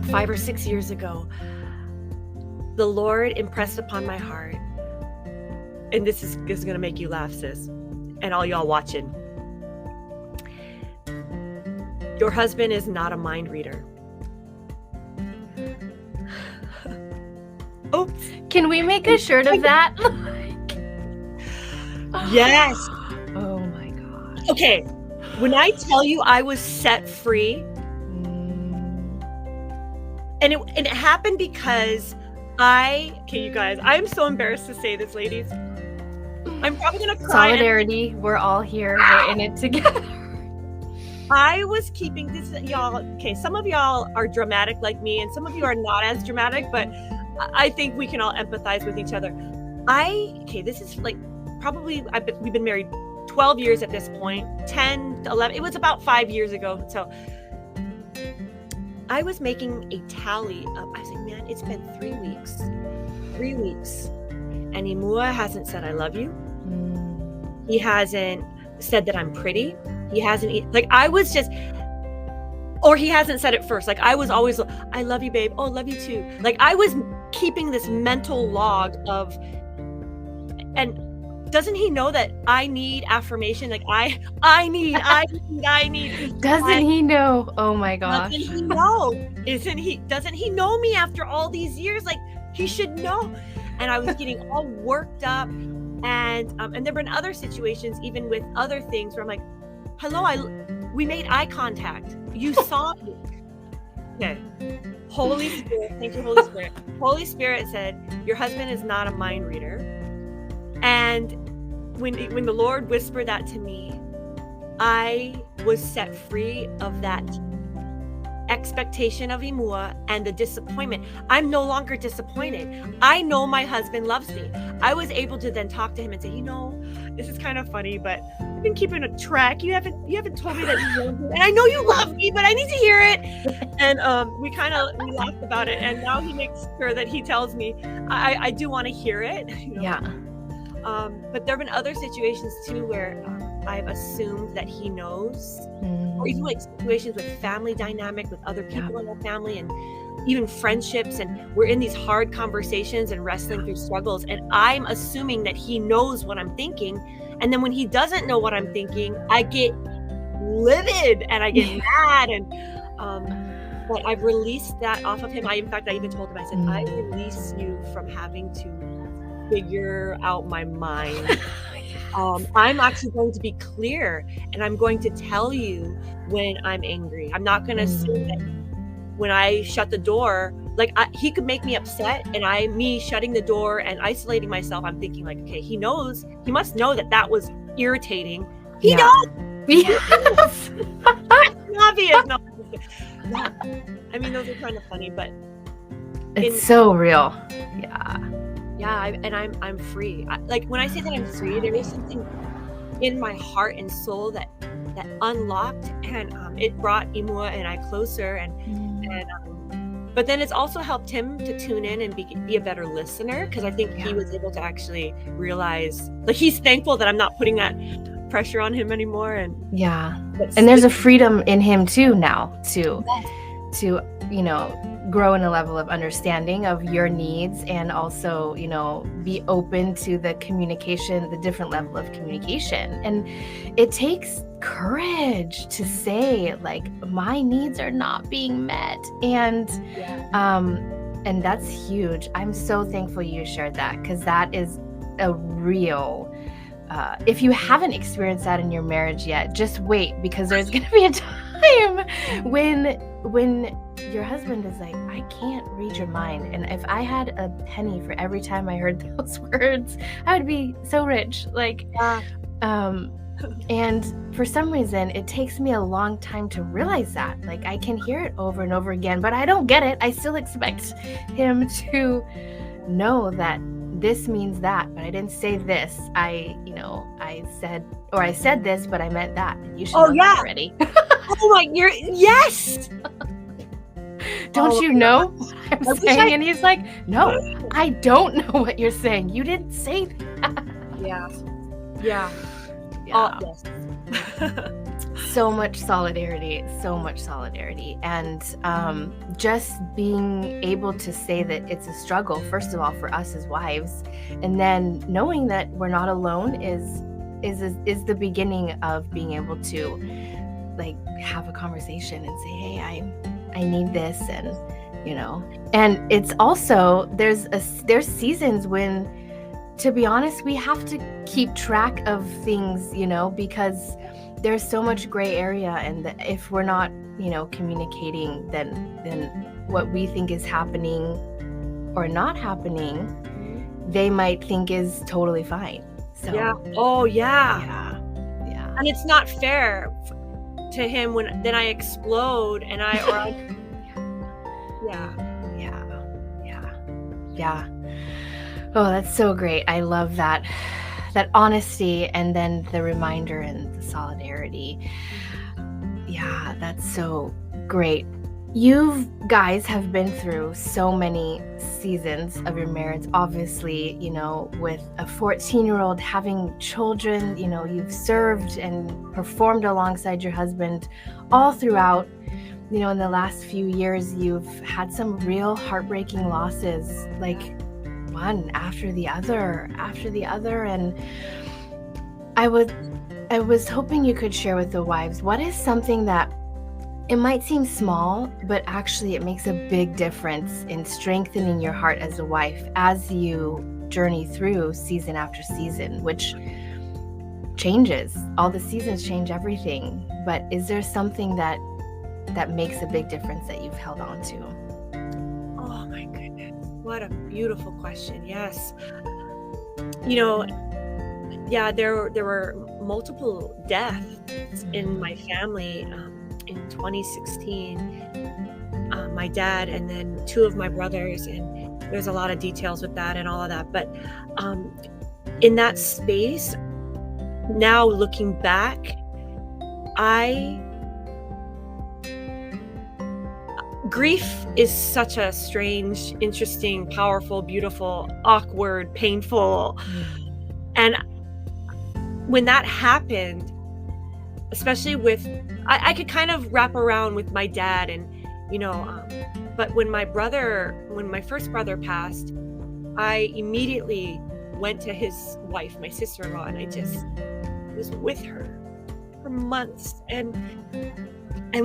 5 or 6 years ago, the Lord impressed upon my heart, and this is going to make you laugh, sis, and all y'all watching. Your husband is not a mind reader. Oh, can we make a shirt of that? Yes. Oh my God. Okay. When I tell you I was set free, and it happened because okay, you guys, I'm so embarrassed to say this, ladies. I'm probably going to cry. Solidarity. We're all here. We're in it together. I was keeping this, y'all. Okay, some of y'all are dramatic like me, and some of you are not as dramatic, but I think we can all empathize with each other. This is like probably, we've been married 12 years at this point, 10, 11, it was about 5 years ago. So I was making a tally of, I was like, man, it's been 3 weeks, and Imua hasn't said, I love you. He hasn't said that I'm pretty. He hasn't, like, I was just, or he hasn't said it first. Like, I was always, I love you, babe. Oh, love you too. Like, I was keeping this mental log of, and doesn't he know that I need affirmation? Like, I need. Doesn't he know? Oh my gosh. Doesn't he know? Doesn't he know me after all these years? Like, he should know. And I was getting all worked up, and there've been other situations, even with other things, where I'm like, hello, we made eye contact. You saw me. Okay. Holy Spirit, thank you, Holy Spirit. Holy Spirit said, your husband is not a mind reader. And when the Lord whispered that to me, I was set free of that expectation of Imua and the disappointment. I'm no longer disappointed. I know my husband loves me. I was able to then talk to him and say, this is kind of funny, but I've been keeping a track. You haven't told me that you love me, and I know you love me, but I need to hear it. And we laughed about it, and now he makes sure that he tells me I do want to hear it. Yeah. But there have been other situations too where I've assumed that he knows, or even like situations with family dynamic with other people in our family, and even friendships, and we're in these hard conversations and wrestling through struggles, and I'm assuming that he knows what I'm thinking, and then when he doesn't know what I'm thinking, I get livid and I get mad, and but I've released that off of him. I even told him, I said, I release you from having to figure out my mind. I'm actually going to be clear, and I'm going to tell you when I'm angry. I'm not going to assume that when I shut the door, like he could make me upset, and me shutting the door and isolating myself, I'm thinking like, okay, he must know that was irritating. He knows. Yes. Obvious. No. I mean, those are kind of funny, but it's so real. I'm free. Like when I say that I'm free, there is something in my heart and soul that unlocked, and it brought Imua and I closer, and but then it's also helped him to tune in and be a better listener, because I think he was able to actually realize, like, he's thankful that I'm not putting that pressure on him anymore. And there's a freedom in him too now to grow in a level of understanding of your needs, and also be open to the communication, the different level of communication. And it takes courage to say, like, my needs are not being met, and that's huge. I'm so thankful you shared that, because that is a real if you haven't experienced that in your marriage yet, just wait, because there's going to be a time when your husband is like, I can't read your mind. And if I had a penny for every time I heard those words, I would be so rich. Like, and for some reason, it takes me a long time to realize that. Like, I can hear it over and over again, but I don't get it. I still expect him to know that this means that, but I didn't say this. I said this, but I meant that. You should know that already. Oh my, yes. Don't you know what I'm saying? And he's like, no, I don't know what you're saying. You didn't say that. Yeah. Yeah. Oh, yes. so much solidarity, and just being able to say that it's a struggle, first of all, for us as wives, and then knowing that we're not alone is the beginning of being able to like have a conversation and say, hey, I need this, and and it's also there's seasons when, to be honest, we have to keep track of things, because there's so much gray area, and if we're not, communicating, then what we think is happening or not happening, they might think is totally fine. So yeah. Oh yeah. Yeah. And it's not fair to him when then I explode and yeah. Oh, that's so great. I love that honesty, and then the reminder and the solidarity. Yeah, that's so great. You guys have been through so many seasons of your marriage, obviously, with a 14-year-old, having children, you've served and performed alongside your husband all throughout. In the last few years, you've had some real heartbreaking losses, like one after the other. And I was hoping you could share with the wives, what is something that it might seem small, but actually it makes a big difference in strengthening your heart as a wife as you journey through season after season, which changes. All the seasons change everything. But is there something that makes a big difference that you've held on to? Oh my goodness. What a beautiful question. Yes. There were multiple deaths in my family. In 2016, my dad and then two of my brothers, and there's a lot of details with that and all of that. But in that space, now looking back, grief is such a strange, interesting, powerful, beautiful, awkward, painful. And when that happened, especially with, I could kind of wrap around with my dad, and but when my first brother passed, I immediately went to his wife, my sister-in-law, and I just was with her for months, and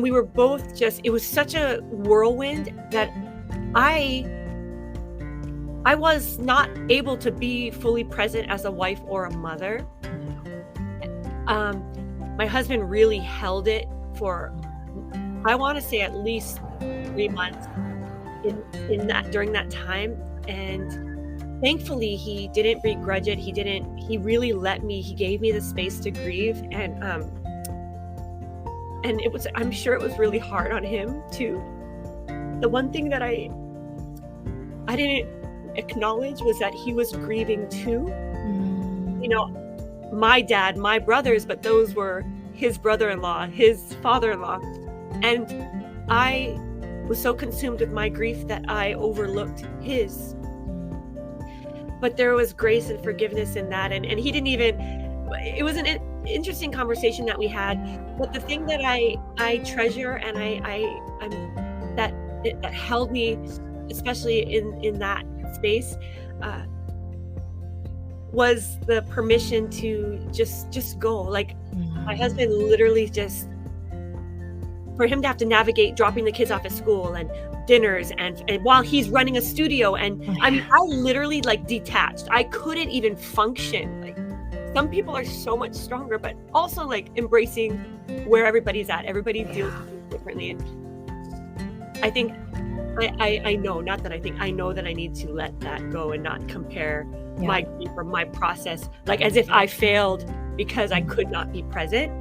we were both it was such a whirlwind that I was not able to be fully present as a wife or a mother. My husband really held it for, I want to say, at least 3 months during that time. And thankfully he didn't begrudge it. He really he gave me the space to grieve. And I'm sure it was really hard on him too. The one thing that I didn't acknowledge was that he was grieving too. My dad, my brothers, but those were his brother-in-law, his father-in-law. And I was so consumed with my grief that I overlooked his. But there was grace and forgiveness in that. And he didn't even, it was an interesting conversation that we had. But the thing that I treasure and that held me, especially in that space, was the permission to just go. Like my husband literally for him to have to navigate dropping the kids off at school and dinners and while he's running a studio, and I mean, I literally detached. I couldn't even function. Like some people are so much stronger, but also embracing where everybody's at. Everybody deals with things differently, and I think I know that I need to let that go and not compare my grief or my process as if I failed because I could not be present.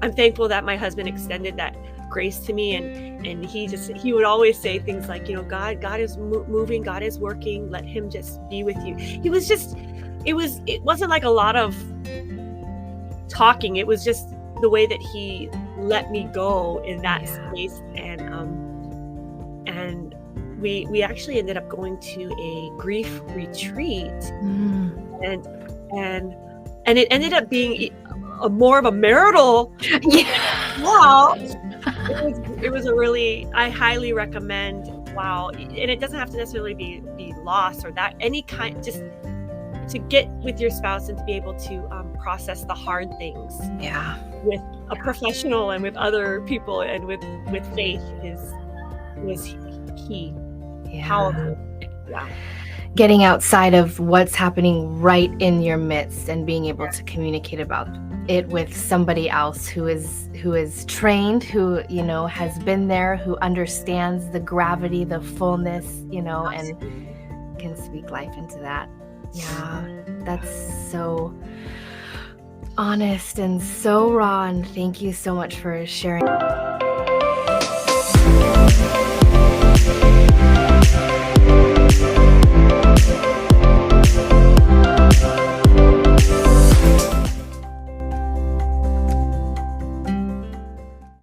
I'm thankful that my husband extended that grace to me, and he would always say things like, God is moving, God is working, let him just be with you. It wasn't like a lot of talking. It was just the way that he let me go in that space. And we actually ended up going to a grief retreat, and it ended up being a more of a marital Yeah. law. It was a really, I highly recommend. Wow. And it doesn't have to necessarily be loss or that, any kind, just to get with your spouse and to be able to process the hard things Yeah. with a professional and with other people and with faith was key. Yeah. Powerful. Yeah. Getting outside of what's happening right in your midst and being able to communicate about it with somebody else who is trained, who, you know, has been there, who understands the gravity, the fullness, you know, and can speak life into that. Yeah, that's so honest and so raw, and thank you so much for sharing.